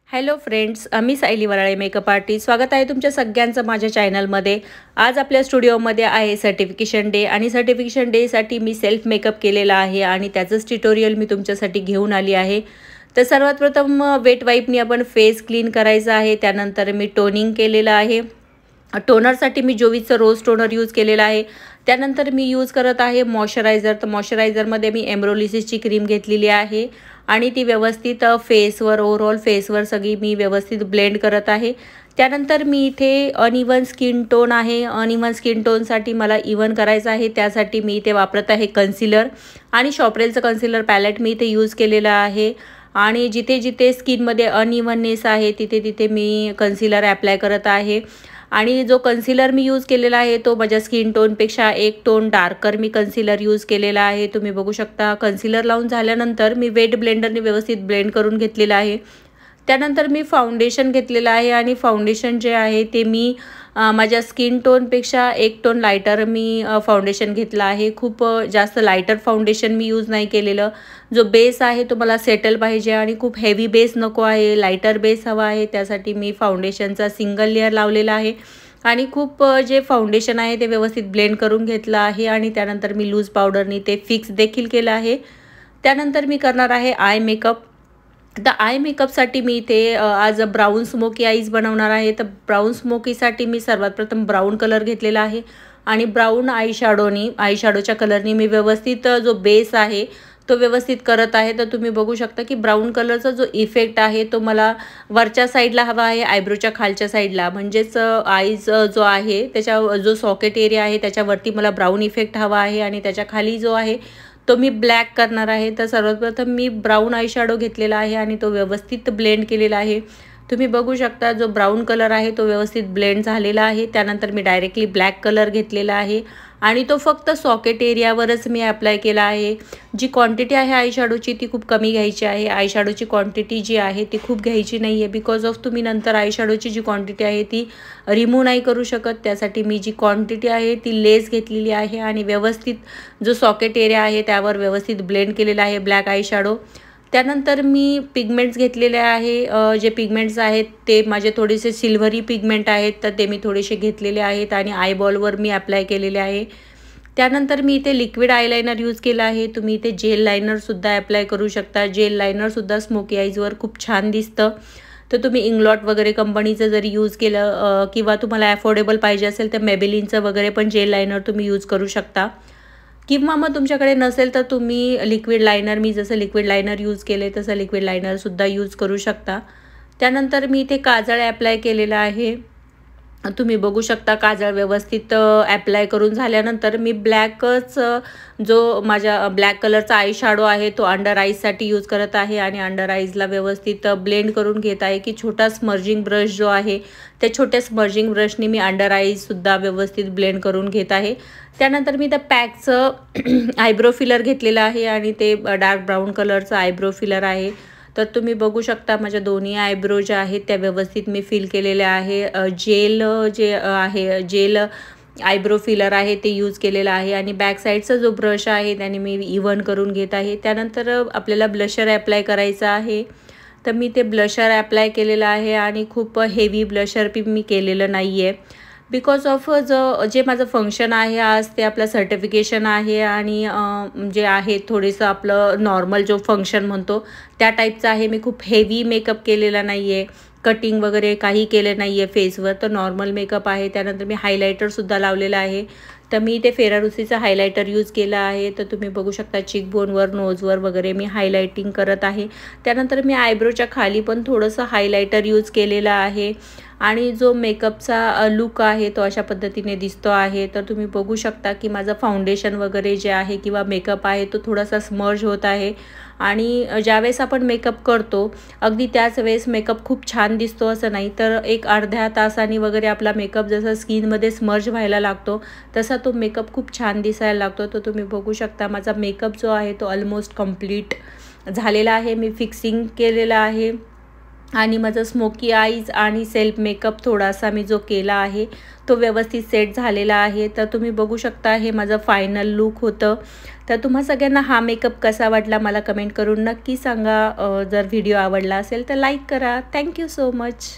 Hello friends, मी सायली वराळे makeup artist. स्वागत आहे तुमच्या सगळ्यांचं माझ्या चॅनलमध्ये. आज आपल्या स्टुडिओमध्ये आहे सर्टिफिकेशन डे आणि सर्टिफिकेशन डेसाठी मी सेल्फ मेकअप केलेला आहे आणि त्याचंच ट्युटोरियल मी तुमच्यासाठी घेऊन आली आहे. तर सर्वात प्रथम वेट वाईपनी आपण फेस क्लीन करायचा आहे. त्यानंतर मी टोनिंग केलेलं आहे. टोनरसाठी मी जोविसचं रोज टोनर यूज केलेला आहे. त्यानंतर मी यूज करत आहे मॉइश्चरायझर. तर मॉइश्चरायझरमध्ये मी एम्ब्रोलिसिसची क्रीम घेतलेली आहे आणि ती व्यवस्थित फेसवर ओव्हरऑल फेसवर सगळी मी व्यवस्थित ब्लेंड करत आहे. त्यानंतर मी इथे अनइवन स्किन टोन आहे. अनइवन स्किन टोनसाठी मला इवन करायचं आहे. त्यासाठी मी इथे वापरत आहे कन्सिलर आणि शॉपरेलचं कन्सिलर पॅलेट मी इथे यूज केलेलं आहे. आणि जिथे जिथे स्किनमध्ये अनइवननेस आहे तिथे तिथे मी कन्सिलर ॲप्लाय करत आहे. आणि जो कन्सिलर मी यूज केलेला आहे तो माझ्या स्किन टोनपेक्षा एक टोन डार्कर मी कन्सिलर यूज केलेला आहे. तुम्ही बघू शकता. कन्सिलर लावून झाल्यानंतर मी वेट ब्लेंडरने व्यवस्थित ब्लेंड करून घेतलेलं आहे. त्यानंतर मी फाउंडेशन घेतलेलं आहे आणि फाउंडेशन जे आहे ते मी माझ्या स्किन टोनपेक्षा एक टोन लायटर मी फाउंडेशन घेतलं आहे. खूप जास्त लायटर फाउंडेशन मी यूज नाही केलेलं. जो बेस आहे तो मला सेटल पाहिजे आणि खूप हेवी बेस नको आहे, लायटर बेस हवा आहे. त्यासाठी मी फाउंडेशनचा सिंगल लेअर लावलेला आहे आणि खूप जे फाउंडेशन आहे ते व्यवस्थित ब्लेंड करून घेतलं आहे. आणि त्यानंतर मी लूज पावडरनी ते फिक्स देखील केलं आहे. त्यानंतर मी करणार आहे आय मेकअप. तर आय मेकअपसाठी मी इथे आज ब्राऊन स्मोकी आईज बनवणार आहे. तर ब्राऊन स्मोकीसाठी मी सर्वात प्रथम ब्राऊन कलर घेतलेला आहे आणि ब्राऊन आयशॅडोच्या कलरनी मी व्यवस्थित जो बेस आहे तो व्यवस्थित करत आहे. तर तुम्ही बघू शकता की ब्राऊन कलरचा जो इफेक्ट आहे तो मला वरच्या साईडला हवा आहे, आयब्रोच्या खालच्या साईडला. म्हणजेच आईज जो आहे त्याच्या जो सॉकेट एरिया आहे त्याच्यावरती मला ब्राऊन इफेक्ट हवा आहे आणि त्याच्या खाली जो आहे तो मी ब्लॅक करणार आहे. तर सर्वप्रथम मी ब्राऊन आयशॅडो घेतलेला आहे आणि तो व्यवस्थित ब्लेंड केलेला आहे. तुम्ही बघू शकता जो ब्राऊन कलर आहे तो व्यवस्थित ब्लेंड झालेला आहे. त्यानंतर मी डायरेक्टली ब्लॅक कलर घेतलेला आहे आणि तो फक्त सॉकेट एरियावरच मी अप्लाय केला आहे. जी क्वांटिटी आहे आयशॅडोची ती खूप कमी घ्यायची आहे. आयशॅडोची क्वांटिटी जी आहे ती खूप घ्यायची नाही आहे. बिकॉज ऑफ तुम्ही नंतर आयशॅडोची जी क्वांटिटी आहे ती रिमूव्ह नाही करू शकत. त्यासाठी मी जी क्वांटिटी आहे ती लेस घेतलेली आहे आणि व्यवस्थित जो सॉकेट एरिया आहे त्यावर व्यवस्थित ब्लेंड केलेला आहे ब्लॅक आयशॅडो. त्यानंतर मी पिगमेंट्स घेतलेले आहे. जे पिगमेंट्स आहेत ते माझे थोडेसे सिल्व्हरी पिगमेंट आहेत तर ते मी थोडेसे घेतलेले आहेत आणि आयबॉलवर मी अप्लाय केलेले आहे. त्यानंतर मी इथे लिक्विड आयलायनर यूज केला आहे. तुम्ही इथे जेल लायनरसुद्धा अप्लाय करू शकता. जेल लायनरसुद्धा स्मोकी आईजवर खूप छान दिसतं. तर तुम्ही इंग्लॉट वगैरे कंपनीचं जरी यूज केलं किंवा तुम्हाला अफोर्डेबल पाहिजे असेल तर मेबेलिनचं वगैरे पण जेल लायनर तुम्ही यूज करू शकता. किंवा मग तुमच्याकडे नसेल तर तुम्ही लिक्विड लायनर, मी जसं लिक्विड लायनर यूज केले तसं लिक्विड लायनरसुद्धा यूज करू शकता. त्यानंतर मी इथे काजळ ॲप्लाय केलेला आहे. तुम्ही बघू शकता काजळ व्यवस्थित ॲप्लाय करून झाल्यानंतर मी ब्लॅकच जो माझ्या ब्लॅक कलरचा आय शॅडो आहे तो अंडर आईजसाठी यूज करत आहे आणि अंडर आईजला व्यवस्थित ब्लेंड करून घेत आहे. की छोटा स्मर्जिंग ब्रश जो आहे त्या छोट्या स्मर्जिंग ब्रशनी मी अंडर आईजसुद्धा व्यवस्थित ब्लेंड करून घेत आहे. त्यानंतर मी त्या पॅकचं आयब्रो फिलर घेतलेलं आहे आणि ते डार्क ब्राऊन कलरचं आयब्रो फिलर आहे. तर तुम्ही बघू शकता माझ्या दोन्ही आयब्रो ज्या आहेत त्या व्यवस्थित मी फिल केलेल्या आहे. जेल जे आहे जेल आयब्रो फिलर आहे ते यूज केलेलं आहे आणि बॅक साईडचा जो ब्रश आहे त्याने मी इवन करून घेत आहे. त्यानंतर आपल्याला ब्लशर ॲप्लाय करायचं आहे. तर मी ते ब्लशर ॲप्लाय केलेलं आहे आणि खूप हेवी ब्लशर मी केलेलं नाही आहे. बिकॉज ऑफ जे माझं फंक्शन आहे आज ते आपलं सर्टिफिकेशन आहे आणि जे आहे थोडंसं आपलं नॉर्मल जो फंक्शन म्हणतो त्या टाईपचं आहे. मी खूप हेवी मेकअप केलेला नाही आहे, कटिंग वगैरे काही केलं नाही आहे फेसवर. तर नॉर्मल मेकअप आहे. त्यानंतर मी हायलायटरसुद्धा लावलेला आहे. तर मी ते फेरारुसीचं हायलायटर यूज केलं आहे. तर तुम्ही बघू शकता चिकबोनवर, नोजवर वगैरे मी हायलायटिंग करत आहे. त्यानंतर मी आयब्रोच्या खाली पण थोडंसं हायलायटर यूज केलेलं आहे आणि जो मेकअपचा लुक आहे तो अशा पद्धतीने दिसतो आहे. तर तुम्ही बघू शकता की माझं फाउंडेशन वगैरे जे आहे किंवा मेकअप आहे तो थोडासा स्मर्ज होत आहे. आणि ज्यावेळेस आपण मेकअप करतो अगदी त्याच वेळेस मेकअप खूप छान दिसतो असं नाही. तर एक अर्ध्या तासाने वगैरे आपला मेकअप जसा स्किनमध्ये स्मर्ज व्हायला लागतो तसा तो मेकअप खूप छान दिसायला लागतो. तर तुम्ही बघू शकता माझा मेकअप जो आहे तो ऑलमोस्ट कंप्लीट झालेला आहे. मी फिक्सिंग केलेलं आहे आणि माझं स्मोकी आईज आणि सेल्फ मेकअप थोडासा मी जो केला आहे तो व्यवस्थित सेट झालेला आहे। तर तुम्ही बघू शकता हे माझं फायनल लुक होतं। तर तुम्हा सगळ्यांना हा मेकअप कसा वाटला मला कमेंट करून नक्की सांगा। जर व्हिडिओ आवडला असेल तर लाईक करा। Thank you so much.